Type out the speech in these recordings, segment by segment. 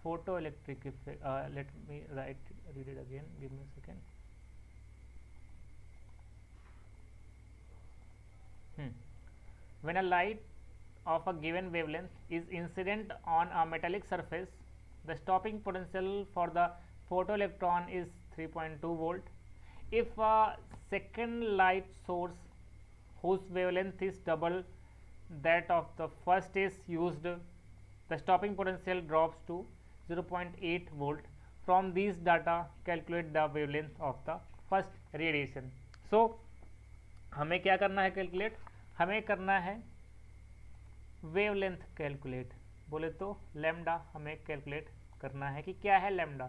photoelectric effect, let me read it again, give me a second. When a light of a given wavelength is incident on a metallic surface, the stopping potential for the photoelectron is 3.2 volt. If a second light source whose wavelength is double that of the first is used, the stopping potential drops to 0.8 volt. From these data, calculate the wavelength of the first radiation. So हमें क्या करना है calculate, हमें करना है wavelength calculate, बोले तो lambda हमें कैलकुलेट करना है कि क्या है लैम्डा।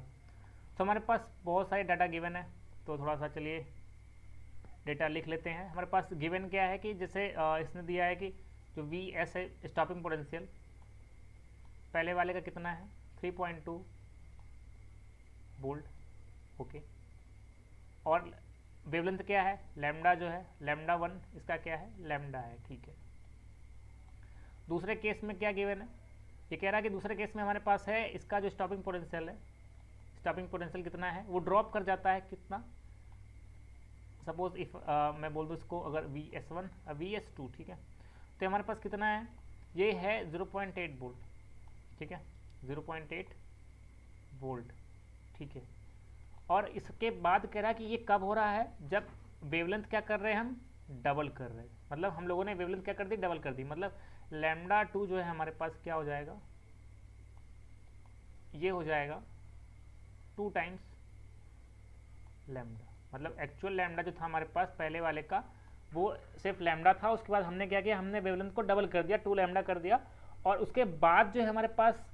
तो हमारे पास बहुत सारे डाटा गिवन है, तो थोड़ा सा चलिए डेटा लिख लेते हैं। हमारे पास गिवन क्या है कि जैसे इसने दिया है कि जो वी एस है स्टॉपिंग पोटेंशियल, पहले वाले का कितना है 3.2 वोल्ट, ओके। और वेवलेंथ क्या है लैम्डा, जो है लैम्डा 1, इसका क्या है लैम्डा है, ठीक है। दूसरे केस में क्या गिवन है, ये कह रहा है कि दूसरे केस में हमारे पास है इसका जो स्टॉपिंग पोटेंशियल है, स्टॉपिंग पोटेंशियल कितना है, वो ड्रॉप कर जाता है कितना, सपोज इफ मैं बोल दूँ इसको अगर Vs1 Vs2, ठीक है। तो हमारे पास कितना है, ये है 0.8 वोल्ट, ठीक है 0.8 वोल्ट, ठीक है। और इसके बाद कह रहा है कि ये कब हो रहा है, जब वेवलेंथ क्या कर रहे हैं हम डबल कर रहे हैं, मतलब हम लोगों ने वेवलेंथ क्या कर दी डबल कर दी, मतलब लैम्डा 2 जो है हमारे पास क्या हो जाएगा, ये हो जाएगा 2 टाइम्स लैम्डा, मतलब एक्चुअल लैम्डा जो था हमारे पास पहले वाले का वो सिर्फ लैम्डा था, उसके बाद हमने क्या किया, हमने वेवलेंथ को डबल कर दिया 2 लैम्डा कर दिया, और उसके बाद जो है हमारे पास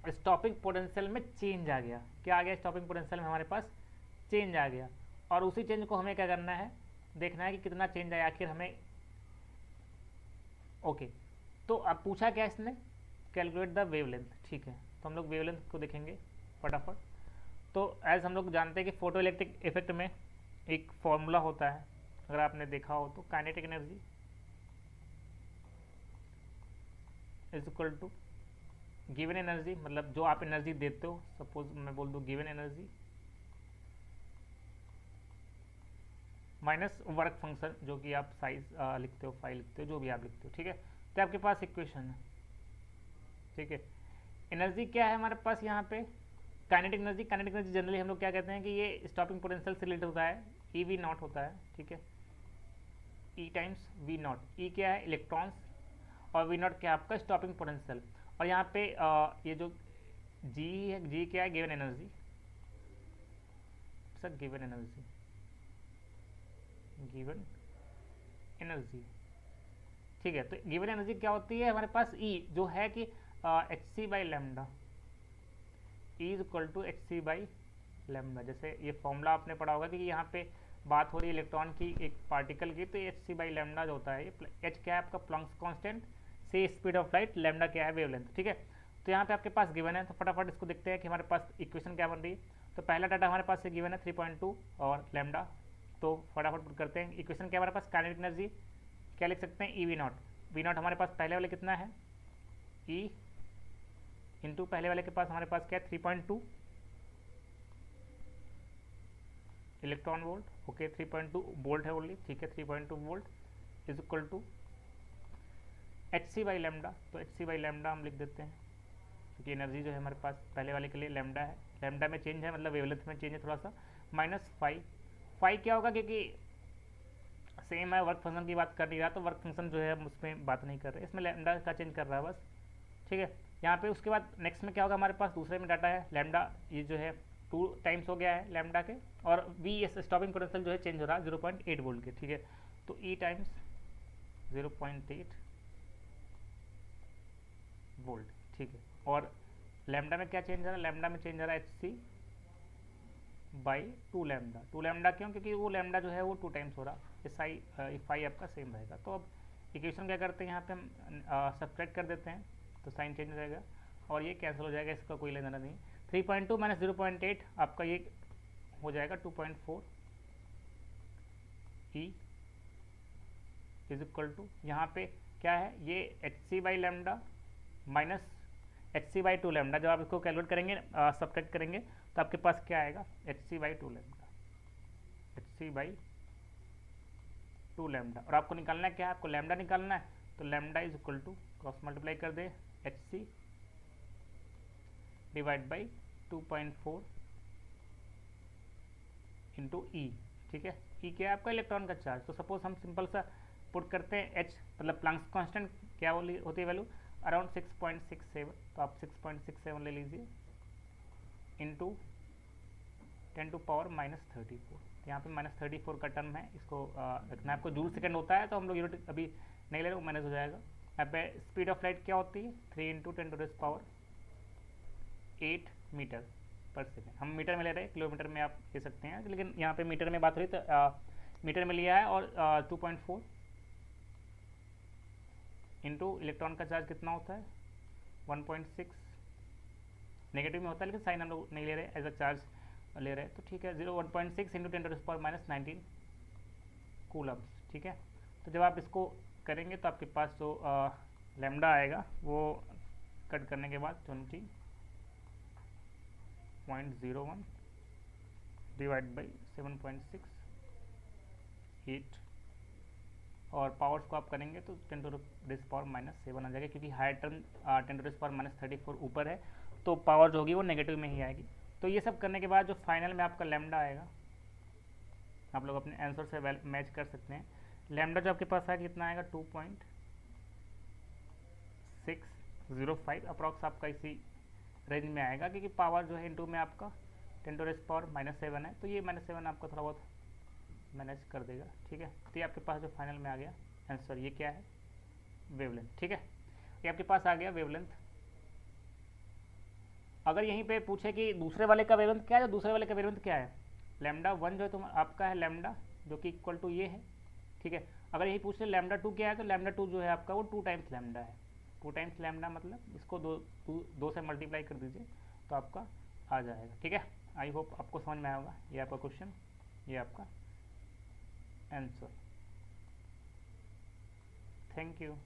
स्टॉपिंग पोटेंशियल में चेंज आ गया, क्या आ गया स्टॉपिंग पोटेंशियल में हमारे पास चेंज आ गया, और उसी चेंज को हमें क्या करना है, देखना है कि कितना चेंज आया आखिर हमें, ओके। तो अब पूछा क्या इसने, कैलकुलेट द वेवलेंथ, ठीक है। तो हम लोग वेवलेंथ को देखेंगे फटाफट। तो एज हम लोग जानते हैं कि फोटो इलेक्ट्रिक इफेक्ट में एक फॉर्मूला होता है, अगर आपने देखा हो तो, kinetic energy is equal to given energy, मतलब जो आप एनर्जी देते हो, सपोज मैं बोल दूँ given energy minus work function, जो कि आप साइज लिखते हो, फाइल लिखते हो, जो भी आप लिखते हो, ठीक है। तो आपके पास इक्वेशन है, ठीक है। एनर्जी क्या है हमारे पास यहाँ पे, kinetic energy, kinetic energy generally हम लोग क्या कहते हैं कि ये स्टॉपिंग पोटेंशियल से रिलेटेड होता है, ई वी नॉट होता है, ठीक है, ई टाइम्स वी नॉट, ई क्या है इलेक्ट्रॉन्स, और वी नॉट क्या है आपका स्टॉपिंग पोटेंशियल, और यहाँ पे ये जो जी है, जी क्या है given energy, sir given energy, given energy, ठीक है। तो गिवन एनर्जी क्या होती है हमारे पास, ई जो है कि H C by lambda, E is equal to H C by lambda. जैसे ये फॉर्मूला आपने पढ़ा होगा कि यहाँ पे बात हो रही है इलेक्ट्रॉन की, एक पार्टिकल की, तो एच सी बाई लैम्डा जो होता है, ये एच क्या है आपका प्लैंक्स कांस्टेंट, से स्पीड ऑफ लाइट, लैम्डा क्या है वेवलेंथ, ठीक है। तो यहाँ पे आपके पास गिवन है, तो फटाफट इसको देखते हैं कि हमारे पास इक्वेशन क्या बन रही है। तो पहला डाटा हमारे पास से गिवन है 3.2 और लैम्डा, तो फटाफट पुट करते हैं। इक्वेशन क्या हमारे पास, काइनेटिक एनर्जी क्या लिख सकते हैं, E V naught, V naught हमारे पास पहले वाले कितना है, ई इंटू पहले वाले के पास हमारे पास क्या है 3.2 इलेक्ट्रॉन वोल्ट, ओके 3.2 वोल्ट है ओनली, ठीक है 3.2 volt is equal to H C by lambda. तो एच सी बाई लैम्डा हम लिख देते हैं, क्योंकि एनर्जी जो है हमारे पास पहले वाले के लिए लैम्डा है, लैम्डा में चेंज है मतलब वेवलेंथ में चेंज है थोड़ा सा, माइनस 5 क्या होगा, क्योंकि सेम है, वर्क फंक्शन की बात कर नहीं रहा, तो वर्क फंक्शन जो है हम उसमें बात नहीं कर रहे, इसमें लैम्डा का चेंज कर रहा है बस, ठीक है। यहाँ पे उसके बाद नेक्स्ट में क्या होगा हमारे पास, दूसरे में डाटा है लैम्डा, ये जो है 2 टाइम्स हो गया है लैम्डा के, और वी एस स्टॉपिंग पोटेंशियल जो है चेंज हो रहा है 0.8 वोल्ट के, ठीक है। तो ई टाइम्स 0.8 वोल्ट, ठीक है। और लैम्डा में क्या चेंज हो रहा है, लैम्डा में चेंज हो रहा है H C by 2 lambda, 2 lambda क्यों, क्योंकि वो लैम्डा जो है वो 2 टाइम्स हो रहा, एस आई फाई आपका सेम रहेगा। तो अब इक्वेशन क्या करते हैं, यहाँ पे हम सब्ट्रैक्ट कर देते हैं, तो साइन चेंज हो जाएगा और ये कैंसिल हो जाएगा, इसका कोई लेना नहीं। 3.2 माइनस 0.8 आपका ये हो जाएगा 2.4 ई इज इक्वल टू, यहाँ पे क्या है ये H C by lambda minus H C by two lambda. जब आप इसको कैलकुलेट करेंगे, सब्ट्रैक्ट करेंगे, तो आपके पास क्या आएगा, H C by two lambda, H C by two lambda. और आपको निकालना है क्या है, आपको लेमडा निकालना है, तो lambda is equal to cross multiply कर दे H C divide by 2.4 into E. ठीक है, ई क्या है आपका, इलेक्ट्रॉन का चार्ज। तो सपोज हम सिंपल सा पुट करते हैं एच, मतलब प्लैंक्स कांस्टेंट क्या होती है वैल्यू, अराउंड 6.67, तो आप 6.67 ले लीजिए इंटू 10 टू पावर -34। यहाँ पे -34 का टर्म है, इसको रखना है आपको। जूल सेकंड होता है तो हम लोग यूनिट अभी नहीं ले रहे, माइनस हो जाएगा। यहाँ पे स्पीड ऑफ लाइट क्या होती है, 3 into 10 to the power 8 metre पर सेकेंड। हम मीटर में ले रहे हैं, किलोमीटर में आप ले सकते हैं, लेकिन यहाँ पे मीटर में बात हो रही, तो मीटर में लिया है। और 2.4 इंटू इलेक्ट्रॉन का चार्ज कितना होता है 1.6, नेगेटिव में होता है लेकिन साइन हम लोग नहीं ले रहे, एज अ चार्ज ले रहे हैं, तो ठीक है 1.6 into 10 to the power -19 coulombs. ठीक है, तो जब आप इसको करेंगे तो आपके पास जो लैम्डा आएगा वो कट करने के बाद 20.01 डिवाइड बाई 7.68, और पावर्स को आप करेंगे तो 10 टू द पावर -7 आ जाएगा, क्योंकि higher term 10 to the power -34 ऊपर है, तो पावर जो होगी वो नेगेटिव में ही आएगी। तो ये सब करने के बाद जो फाइनल में आपका लैम्डा आएगा, आप लोग अपने आंसर से मैच कर सकते हैं। लैम्डा जो आपके पास आएगा कितना आएगा 2.605 अप्रॉक्स, आपका इसी रेंज में आएगा, क्योंकि पावर जो है इनटू में आपका 10 टू द पावर -7 है, तो ये -7 आपका थोड़ा बहुत मैनेज कर देगा। ठीक है, तो ये आपके पास जो फाइनल में आ गया आंसर, ये क्या है, वेवलेंथ। ठीक है, ये आपके पास आ गया वेवलेंथ। अगर यहीं पे पूछे कि दूसरे वाले का वेवलेंथ क्या है, तो दूसरे वाले का वेवलेंथ क्या है, लैम्डा 1 जो है तुम आपका है लैम्डा, जो कि इक्वल टू ये है। ठीक है, अगर यही पूछ ले लैम्डा 2 क्या है, तो लैम्डा 2 जो है आपका वो 2 टाइम्स लैम्डा है। 2 टाइम्स लैम्डा मतलब इसको दो से मल्टीप्लाई कर दीजिए तो आपका आ जाएगा। ठीक है, आई होप आपको समझ में आया होगा। ये आपका क्वेश्चन, ये आपका आंसर। Thank you.